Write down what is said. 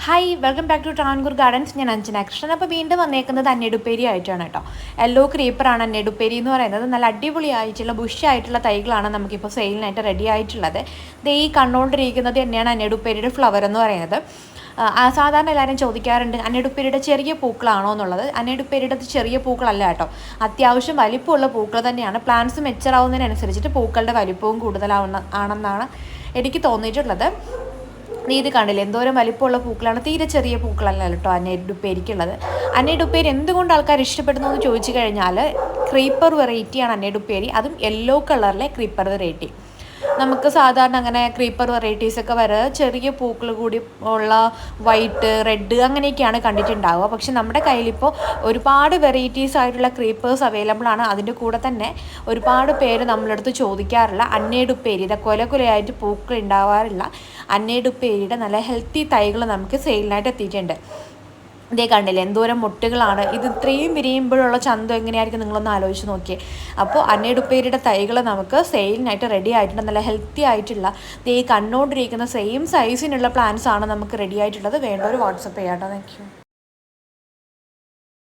Hi welcome back to Travancore gardens. ഞാൻ അഞ്ജന കൃഷ്ണൻ. അപ്പോൾ വീണ്ടും വന്നേക്കുന്നത് അന്നേഡുപ്പേരി ആയിട്ടാണ് കേട്ടോ. യെല്ലോ ക്രീപ്പറാണ് അന്നേഡുപ്പേരി എന്ന് പറയുന്നത്. നല്ല അടിപൊളിയായിട്ടുള്ള ബുഷായിട്ടുള്ള തൈകളാണ് നമുക്കിപ്പോൾ സെയിലിനായിട്ട് റെഡി ആയിട്ടുള്ളത്. ഇത് ഈ കണ്ടുകൊണ്ടിരിക്കുന്നത് തന്നെയാണ് അന്നേഡുപ്പേരിയുടെ ഫ്ലവർ എന്ന് പറയുന്നത്. സാധാരണ എല്ലാവരും ചോദിക്കാറുണ്ട് അന്നേഡുപ്പേരിയുടെ ചെറിയ പൂക്കളാണോ എന്നുള്ളത്. അന്നേഡുപ്പേരിയുടെ ചെറിയ പൂക്കളല്ല കേട്ടോ, അത്യാവശ്യം വലിപ്പമുള്ള പൂക്കൾ തന്നെയാണ്. പ്ലാന്റ്സ് മെച്ചറാവുന്നതിനനുസരിച്ചിട്ട് പൂക്കളുടെ വലിപ്പവും ആണെന്നാണ് എനിക്ക് തോന്നിയിട്ടുള്ളത്. ഇത് കണ്ടില്ല എന്തോരം വലിപ്പമുള്ള പൂക്കളാണ്, തീരെ ചെറിയ പൂക്കളല്ല കേട്ടോ അന്നേഡുപ്പേരിക്കുള്ളത്. അന്നേഡുപ്പേരി എന്തുകൊണ്ട് ആൾക്കാർ ഇഷ്ടപ്പെടുന്നു എന്ന് ചോദിച്ചു കഴിഞ്ഞാൽ ക്രീപ്പർ വെറൈറ്റിയാണ് അന്നേഡുപ്പേരി, അതും യെല്ലോ കളറിലെ ക്രീപ്പർ വെറൈറ്റി. നമുക്ക് സാധാരണ അങ്ങനെ ക്രീപ്പർ വെറൈറ്റീസൊക്കെ വരുന്നത് ചെറിയ പൂക്കൾ കൂടി ഉള്ള വൈറ്റ്, റെഡ് അങ്ങനെയൊക്കെയാണ് കണ്ടിട്ടുണ്ടാവുക. പക്ഷെ നമ്മുടെ കയ്യിലിപ്പോൾ ഒരുപാട് വെറൈറ്റീസ് ആയിട്ടുള്ള ക്രീപ്പേഴ്സ് അവൈലബിൾ ആണ്. അതിൻ്റെ കൂടെ തന്നെ ഒരുപാട് പേര് നമ്മളടുത്ത് ചോദിക്കാറുള്ള അന്നേഡുപ്പേരി, കൊലകൊലയായിട്ട് പൂക്കൾ ഉണ്ടാവാറുള്ള അന്നേഡുപ്പേരിയുടെ നല്ല ഹെൽത്തി തൈകൾ നമുക്ക് സെയിലിനായിട്ട് എത്തിയിട്ടുണ്ട്. ഇതേ കണ്ടില്ലേ എന്തോരം മുട്ടുകളാണ്. ഇത് ഇത്രയും വിരിയുമ്പോഴുള്ള ചന്തം എങ്ങനെയായിരിക്കും നിങ്ങളൊന്ന് ആലോചിച്ച് നോക്കിയേ. അപ്പോൾ അന്നേഡുപ്പേരിയുടെ തൈകൾ നമുക്ക് സെയിലിനായിട്ട് റെഡി ആയിട്ടുണ്ട്. നല്ല ഹെൽത്തി ആയിട്ടുള്ള ഈ കണ്ടുകൊണ്ടിരിക്കുന്ന സെയിം സൈസിനുള്ള പ്ലാന്റ്സ് ആണ് നമുക്ക് റെഡി ആയിട്ടുള്ളത്. വേണ്ടവർ വാട്സപ്പ് ചെയ്യാം കേട്ടോ. Thank you.